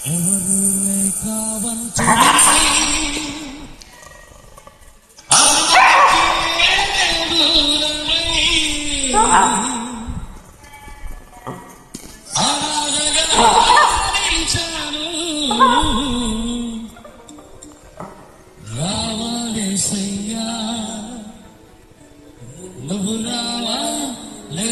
ఎవరు లేక రావాలేసయ్యా, నువ్వు రావాలేసయ్యా.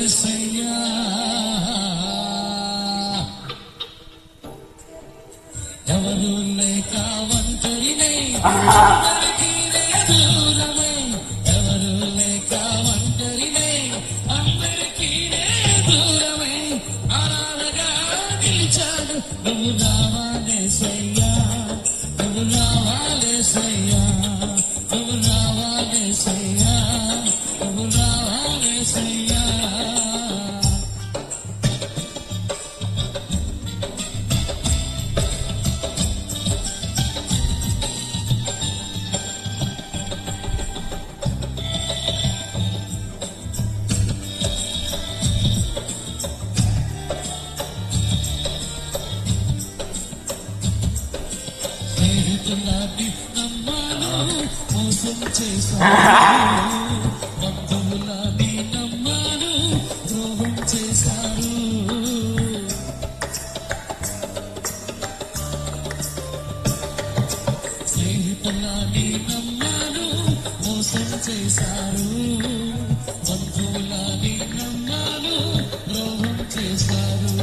ఎవరు లేక ఒంటరినై అందరికీ దూరమై, ఎవరు లేక ఒంటరినై అందరికీ దూరమై అనాథగా నిలిచాడు. నువ్వు రావాలేసయ్యా, నువ్వు రావాలేసయ్యా, నువ్వు రావాలేసయ్యా, నువ్వు రావాలేసయ్యా. స్నేహితులాన్ని నమ్మాను, మోసం చేశారు. బంధువులాన్ని నమ్మాను, ద్రోహం చేశారు. స్నేహితులాన్ని నమ్మాను, మోసం చేశారు. బంధువులాన్ని నమ్మాను, ద్రోహం చేశారు.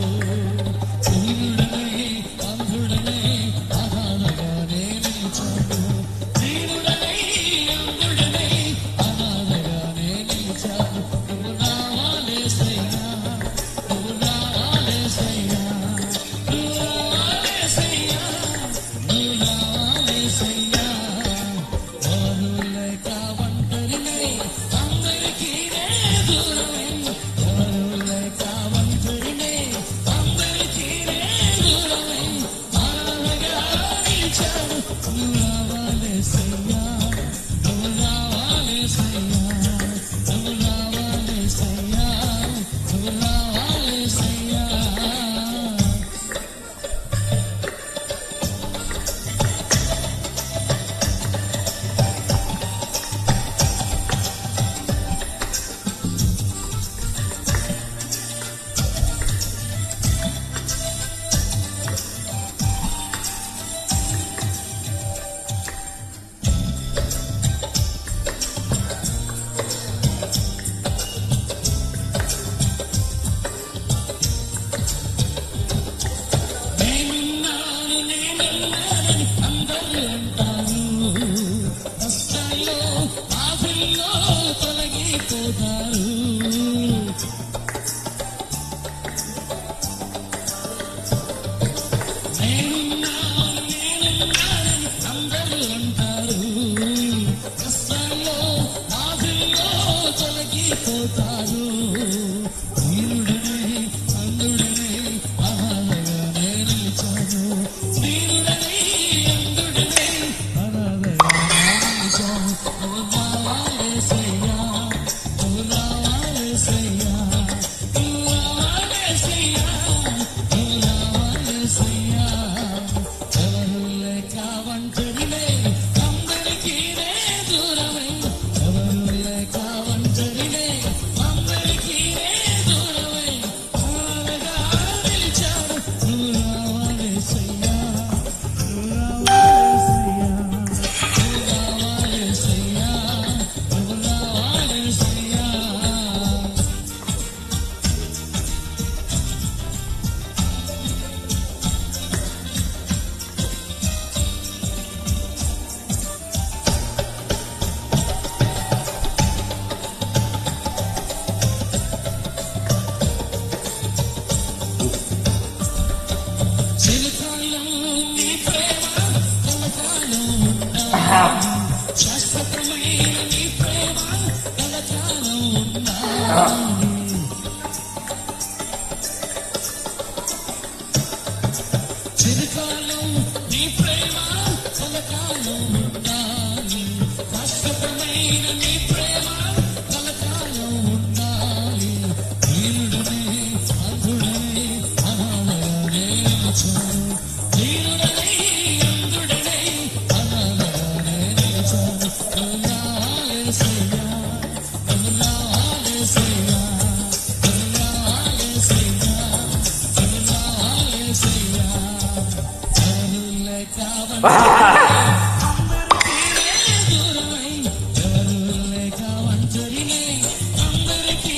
నీలే అందరికీ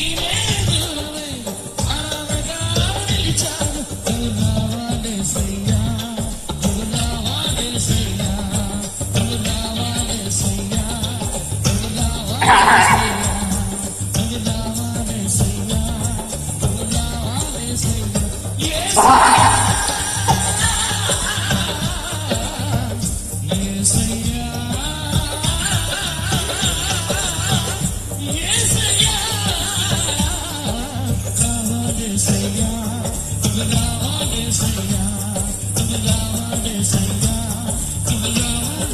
దూరమై అనాథగా నిలిచాను. నువ్వు రావాలేసయ్యా, నువ్వు రావాలేసయ్యా, నువ్వు రావాలేసయ్యా, నువ్వు రావాలేసయ్యా, నువ్వు రావాలేసయ్యా, నువ్వు రావాలేసయ్యా. యేసయ్యా, యేసయ్యా, యేసయ్యా, రావాలేసయ్యా, నువ్వు రావాలేసయ్యా, నువ్వు రావాలేసయ్యా.